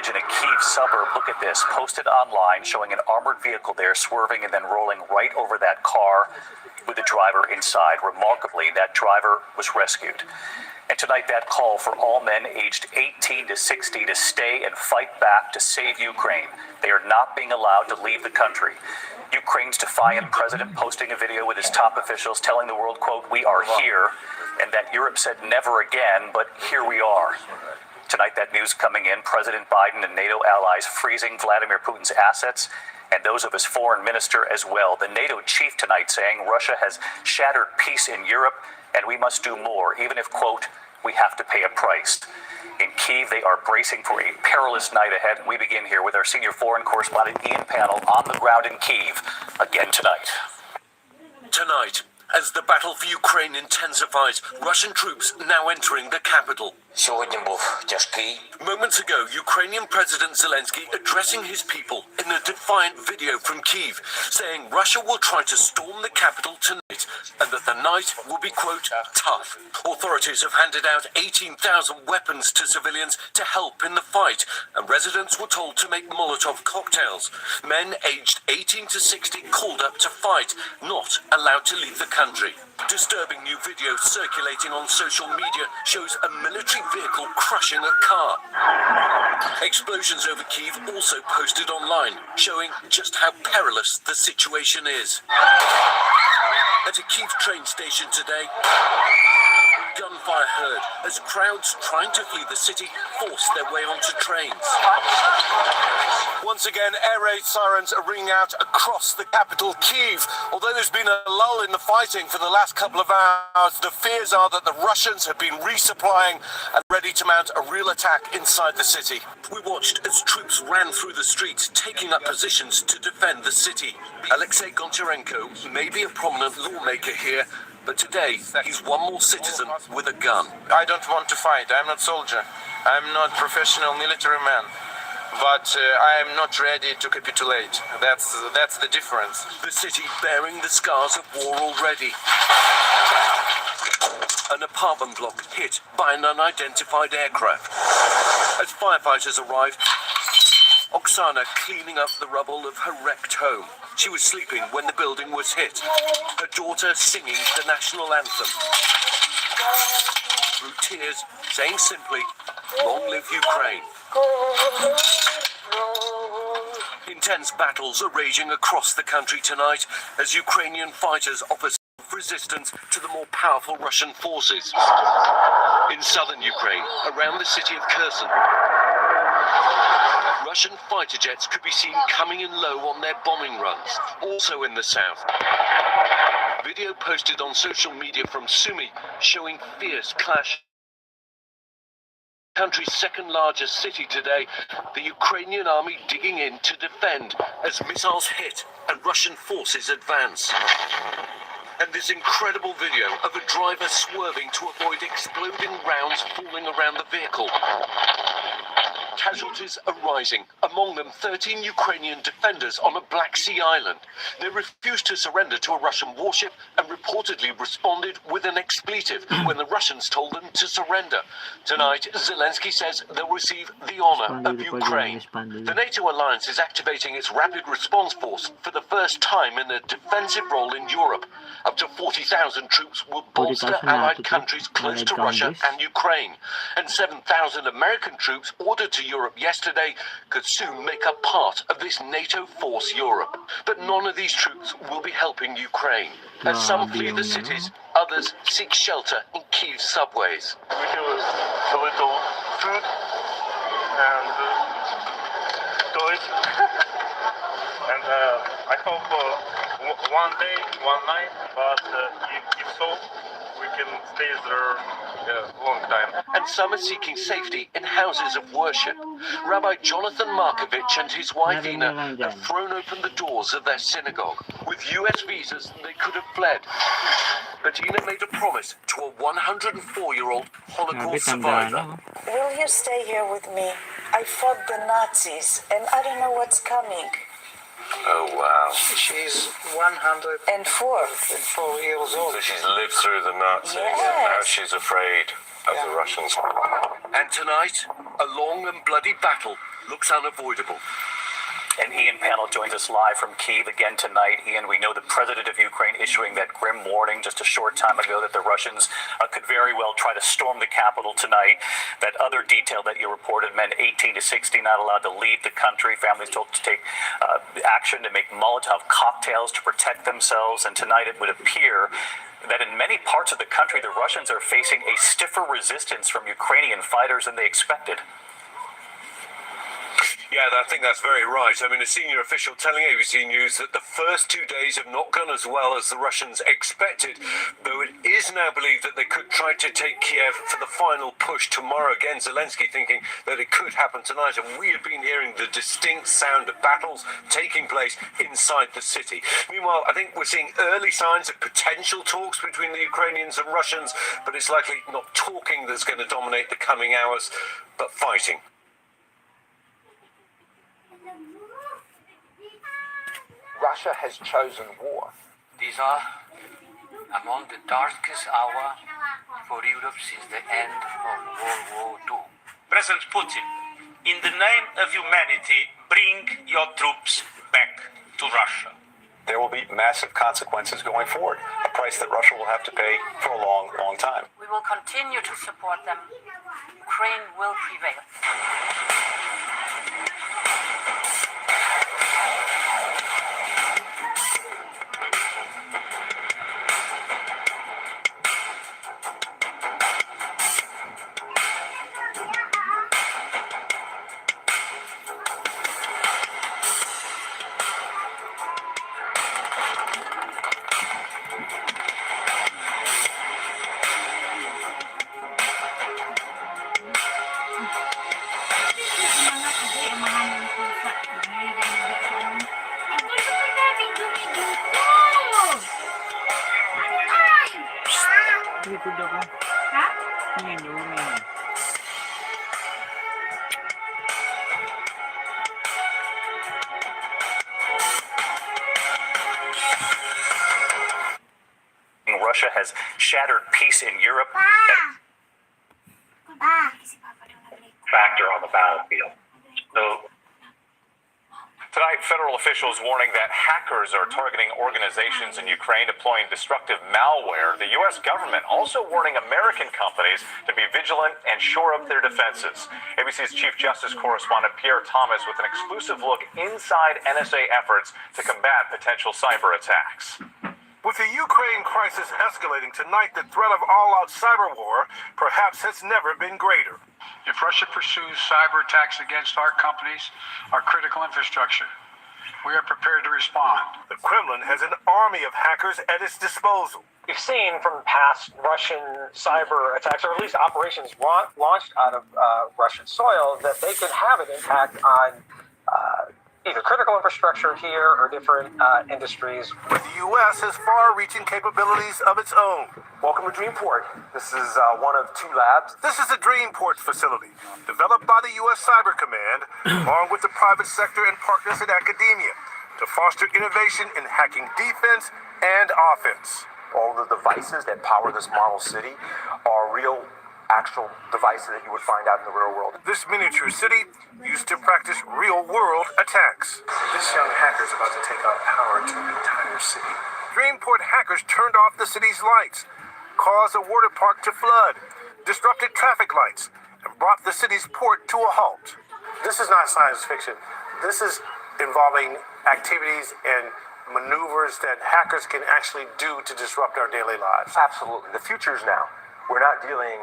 footage in a Kyiv suburb, look at this, posted online showing an armored vehicle there swerving and then rolling right over that car with the driver inside. Remarkably, that driver was rescued. And tonight, that call for all men aged 18 to 60 to stay and fight back to save Ukraine. They are not being allowed to leave the country. Ukraine's defiant president posting a video with his top officials telling the world, quote, "We are here," and that Europe said never again, but here we are. Tonight, that news coming in, President Biden and NATO allies freezing Vladimir Putin's assets and those of his foreign minister as well. The NATO chief tonight saying Russia has shattered peace in Europe and we must do more, even if, quote, we have to pay a price. In Kyiv, they are bracing for a perilous night ahead. We begin here with our senior foreign correspondent, Ian Pannell, on the ground in Kyiv, again tonight. Tonight, as the battle for Ukraine intensifies, Russian troops now entering the capital. Moments ago, Ukrainian President Zelensky addressing his people in a defiant video from Kyiv, saying Russia will try to storm the capital tonight and that the night will be, quote, tough. Authorities have handed out 18,000 weapons to civilians to help in the fight, and residents were told to make Molotov cocktails. Men aged 18 to 60 called up to fight, not allowed to leave the country. Disturbing new video circulating on social media shows a military vehicle crushing a car. Explosions over Kyiv also posted online, showing just how perilous the situation is. At a Kyiv train station today, gunfire heard as crowds trying to flee the city force their way onto trains. Once again, air raid sirens are ringing out across the capital, Kyiv. Although there's been a lull in the fighting for the last couple of hours, the fears are that the Russians have been resupplying and ready to mount a real attack inside the city. We watched as troops ran through the streets, taking up positions to defend the city. Alexei Goncharenko may be a prominent lawmaker here, but today he's one more citizen with a gun. I don't want to fight. I'm not soldier. I'm not professional military man. But I am not ready to capitulate. That's the difference. The city bearing the scars of war already. An apartment block hit by an unidentified aircraft. As firefighters arrived, Oksana cleaning up the rubble of her wrecked home. She was sleeping when the building was hit. Her daughter singing the national anthem. Through tears, saying simply, "Long live Ukraine." Intense battles are raging across the country tonight as Ukrainian fighters offer resistance to the more powerful Russian forces. In southern Ukraine, around the city of Kherson, Russian fighter jets could be seen coming in low on their bombing runs. Also in the south, video posted on social media from Sumy showing fierce clash. Country's second largest city today, the Ukrainian army digging in to defend as missiles hit and Russian forces advance. And this incredible video of a driver swerving to avoid exploding rounds falling around the vehicle. Casualties are rising, among them 13 Ukrainian defenders on a Black Sea island. They refused to surrender to a Russian warship and reportedly responded with an expletive when the Russians told them to surrender. Tonight, Zelensky says they'll receive the honor of Ukraine. The NATO alliance is activating its rapid response force for the first time in a defensive role in Europe. Up to 40,000 troops will bolster allied countries close to Russia and Ukraine. And 7,000 American troops ordered to Europe yesterday could soon make up part of this NATO force Europe. But none of these troops will be helping Ukraine. As some flee the cities, others seek shelter in Kyiv's subways. We have a little food and toys. And I hope one day, one night, but if so, we can stay there a long time. And some are seeking safety in houses of worship. Rabbi Jonathan Markovich and his wife Ina have thrown open the doors of their synagogue. With US visas, they could have fled. But Ina made a promise to a 104-year-old Holocaust survivor. Will you stay here with me? I fought the Nazis, and I don't know what's coming. Oh, wow. She's 104 years old. So she's lived through the Nazis, and now she's afraid of the Russians. And tonight, A long and bloody battle looks unavoidable. And Ian Panel joins us live from Kyiv again tonight. Ian, we know the president of Ukraine issuing that grim warning just a short time ago that the Russians could very well try to storm the capital tonight. That other detail that you reported, men 18 to 60 not allowed to leave the country. Families told to take action to make Molotov cocktails to protect themselves. And tonight it would appear that in many parts of the country, the Russians are facing a stiffer resistance from Ukrainian fighters than they expected. Yeah, I think that's very right. I mean, a senior official telling ABC News that the first 2 days have not gone as well as the Russians expected, though it is now believed that they could try to take Kiev for the final push tomorrow. Again, Zelensky thinking that it could happen tonight, and we have been hearing the distinct sound of battles taking place inside the city. Meanwhile, I think we're seeing early signs of potential talks between the Ukrainians and Russians, but it's likely not talking that's going to dominate the coming hours, but fighting. Russia has chosen war. These are among the darkest hours for Europe since the end of World War II. President Putin, in the name of humanity, bring your troops back to Russia. There will be massive consequences going forward, a price that Russia will have to pay for a long, long time. We will continue to support them. Ukraine will prevail. Russia has shattered peace in Europe. Factor on the battlefield. So tonight, federal officials warning that hackers are targeting organizations in Ukraine deploying destructive malware. The U.S. government also warning American companies to be vigilant and shore up their defenses. ABC's Chief Justice correspondent Pierre Thomas with an exclusive look inside NSA efforts to combat potential cyber attacks. With the Ukraine crisis escalating tonight, the threat of all-out cyber war perhaps has never been greater. If Russia pursues cyber attacks against our companies, our critical infrastructure, we are prepared to respond. The Kremlin has an army of hackers at its disposal. We've seen from past Russian cyber attacks, or at least operations launched out of Russian soil, that they can have an impact on either critical infrastructure here or different industries. But the U.S. has far-reaching capabilities of its own. Welcome to Dreamport. This is one of two labs. This is the Dreamport facility, developed by the U.S. Cyber Command, along with the private sector and partners in academia, to foster innovation in hacking defense and offense. All the devices that power this model city are real actual devices that you would find out in the real world. This miniature city used to practice real-world attacks. This young hacker is about to take out power to an entire city. Dreamport hackers turned off the city's lights, caused a water park to flood, disrupted traffic lights, and brought the city's port to a halt. This is not science fiction. This is involving activities and maneuvers that hackers can actually do to disrupt our daily lives. Absolutely. The future is now. We're not dealing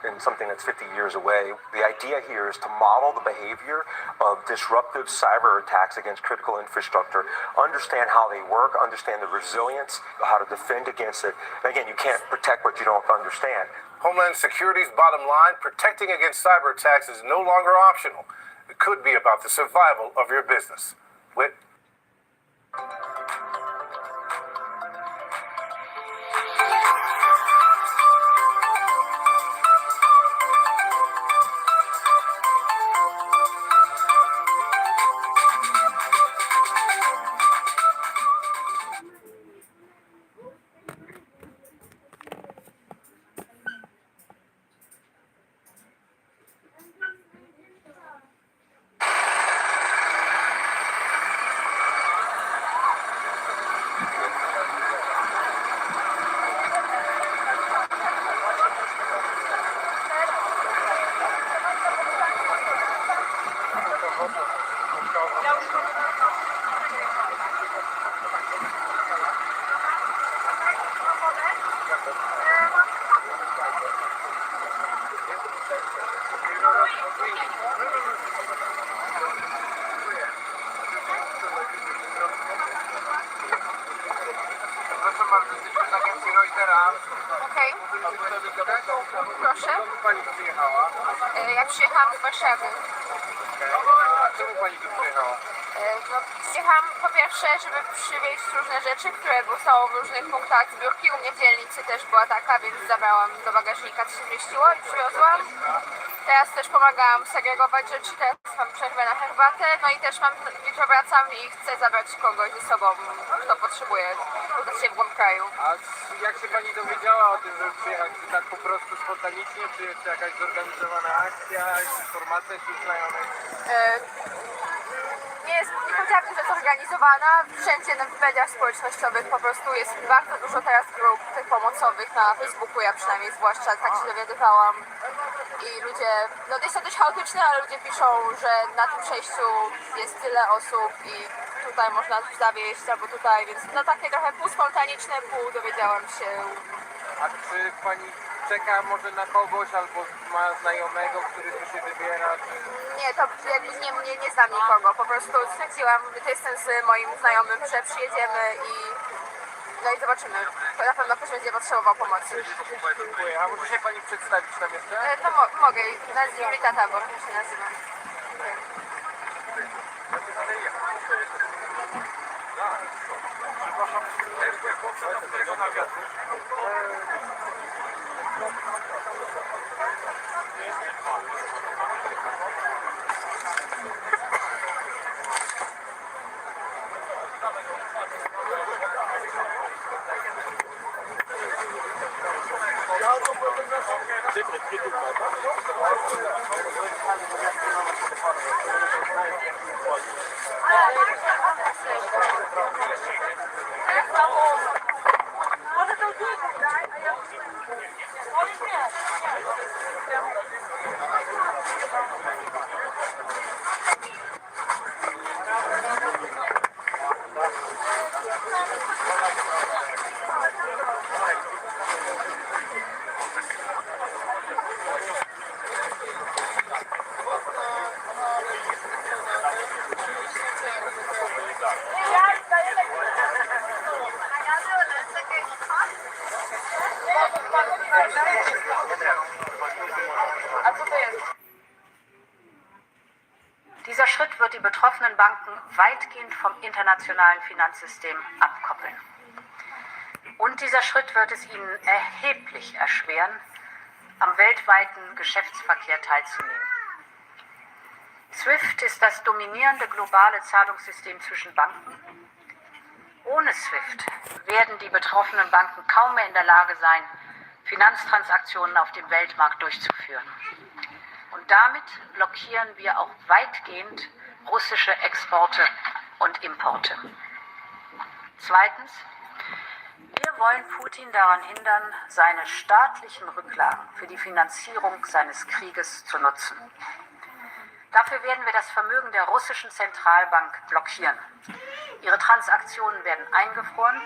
in something that's 50 years away. The idea here is to model the behavior of disruptive cyber attacks against critical infrastructure, understand how they work, understand the resilience, how to defend against it. And again, you can't protect what you don't understand. Homeland Security's bottom line, protecting against cyber attacks is no longer optional. It could be about the survival of your business. Whit? Proszę bardzo, jesteśmy z agencji Reutera. Okej. Proszę. Skąd pani tu przyjechała? Ja przyjechałam z Warszawy. A czemu pani tu przyjechała? No, przyjechałam po pierwsze, żeby przywieźć różne rzeczy, które są w różnych punktach zbiórki. U mnie w dzielnicy też była taka, więc zabrałam do bagażnika, co się zmieściło i przywiozłam. Teraz też pomagałam segregować rzeczy, teraz mam przerwę na herbatę, no i też jutro wracam i chcę zabrać kogoś ze sobą, kto potrzebuje udać się w głąb kraju. A jak się pani dowiedziała o tym, żeby przyjechać tak po prostu spontanicznie, czy jest to jakaś zorganizowana akcja, informacja wśród znajomych? Nie powiedziałabym, że zorganizowana. Wszędzie w mediach społecznościowych po prostu jest bardzo dużo teraz grup tych pomocowych na Facebooku, ja przynajmniej zwłaszcza tak się dowiadywałam. I ludzie, no jest to dość chaotyczne, ale ludzie piszą, że na tym przejściu jest tyle osób i tutaj można zawieźć albo tutaj, więc no takie trochę pół spontaniczne, pół dowiedziałam się. A czy pani czeka może na kogoś, albo ma znajomego, który tu się wybiera? Nie, to jakby nie znam nikogo, po prostu stwierdziłam, to jestem z moim znajomym, że przyjedziemy no i zobaczymy. Na pewno ktoś będzie potrzebował pomocy. Dziękuję. A może się pani przedstawić nam jeszcze? To mogę, Julita Tabor się nazywa. Dieser Schritt wird die betroffenen Banken weitgehend vom internationalen Finanzsystem abkoppeln. Und dieser Schritt wird es ihnen erheblich erschweren, am weltweiten Geschäftsverkehr teilzunehmen. SWIFT ist das dominierende globale Zahlungssystem zwischen Banken. Ohne SWIFT werden die betroffenen Banken kaum mehr in der Lage sein, Finanztransaktionen auf dem Weltmarkt durchzuführen. Und damit blockieren wir auch weitgehend russische Exporte und Importe. Zweitens, wir wollen Putin daran hindern, seine staatlichen Rücklagen für die Finanzierung seines Krieges zu nutzen. Dafür werden wir das Vermögen der russischen Zentralbank blockieren. Ihre Transaktionen werden eingefroren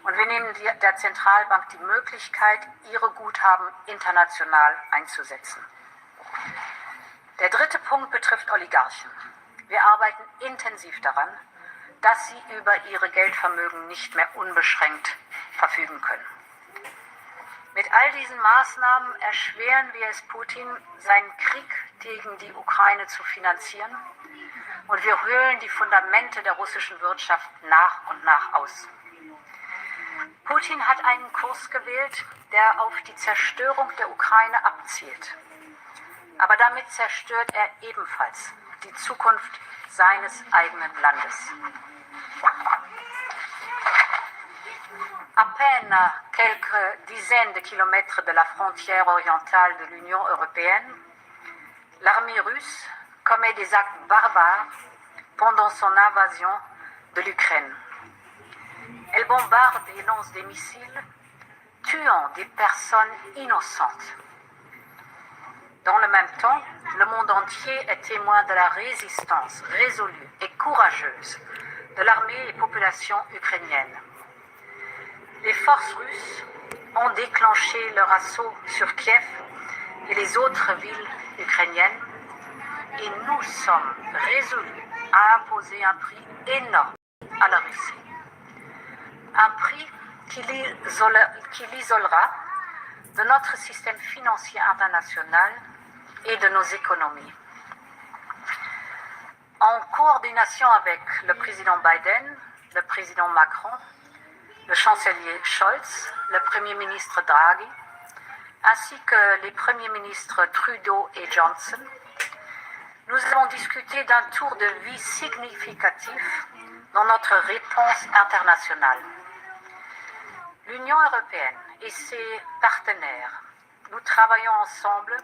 und wir nehmen der Zentralbank die Möglichkeit, ihre Guthaben international einzusetzen. Der dritte Punkt betrifft Oligarchen. Wir arbeiten intensiv daran, dass sie über ihre Geldvermögen nicht mehr unbeschränkt verfügen können. Mit all diesen Maßnahmen erschweren wir es Putin, seinen Krieg gegen die Ukraine zu finanzieren und wir höhlen die Fundamente der russischen Wirtschaft nach und nach aus. Putin hat einen Kurs gewählt, der auf die Zerstörung der Ukraine abzielt. Aber damit zerstört er ebenfalls die Zukunft seines eigenen Landes. À peine quelques dizaines de kilomètres de la frontière orientale de l'Union européenne, l'armée russe commet des actes barbares pendant son invasion de l'Ukraine. Elle bombarde et lance des missiles, tuant des personnes innocentes. Dans le même temps, le monde entier est témoin de la résistance résolue et courageuse de l'armée et population ukrainienne. Les forces russes ont déclenché leur assaut sur Kiev et les autres villes ukrainiennes et nous sommes résolus à imposer un prix énorme à la Russie. Un prix qui l'isolera de notre système financier international et de nos économies. En coordination avec le président Biden, le président Macron, le chancelier Scholz, le premier ministre Draghi, ainsi que les premiers ministres Trudeau et Johnson, nous avons discuté d'un tour de vie significatif dans notre réponse internationale. L'Union européenne et ses partenaires, nous travaillons ensemble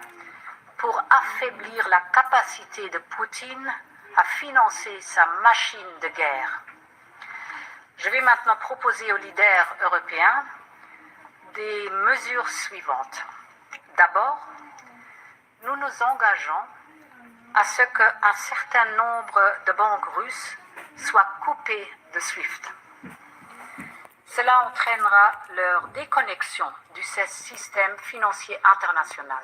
pour affaiblir la capacité de Poutine à financer sa machine de guerre. Je vais maintenant proposer aux leaders européens des mesures suivantes. D'abord, nous nous engageons à ce qu'un certain nombre de banques russes soient coupées de SWIFT. Cela entraînera leur déconnexion du système financier international.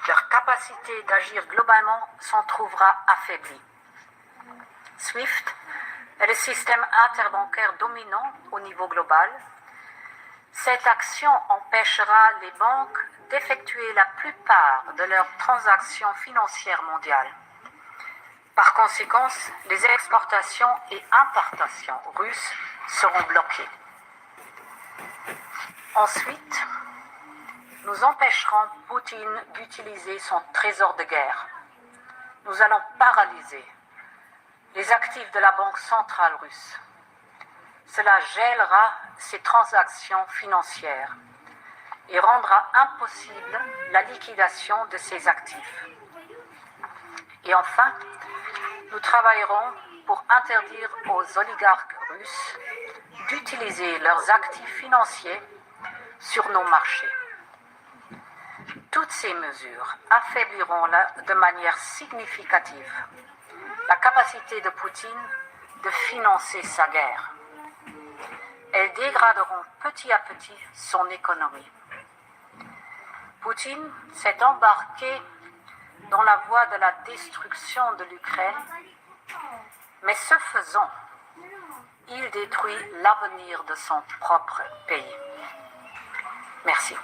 Leur capacité d'agir globalement s'en trouvera affaiblie. SWIFT est le système interbancaire dominant au niveau global. Cette action empêchera les banques d'effectuer la plupart de leurs transactions financières mondiales. Par conséquent, les exportations et importations russes seront bloquées. Ensuite, nous empêcherons Poutine d'utiliser son trésor de guerre. Nous allons paralyser les actifs de la Banque centrale russe. Cela gèlera ses transactions financières et rendra impossible la liquidation de ses actifs. Et enfin, nous travaillerons pour interdire aux oligarques russes d'utiliser leurs actifs financiers sur nos marchés. Toutes ces mesures affaibliront de manière significative la capacité de Poutine de financer sa guerre. Elles dégraderont petit à petit son économie. Poutine s'est embarqué dans la voie de la destruction de l'Ukraine, mais ce faisant, il détruit l'avenir de son propre pays. Merci.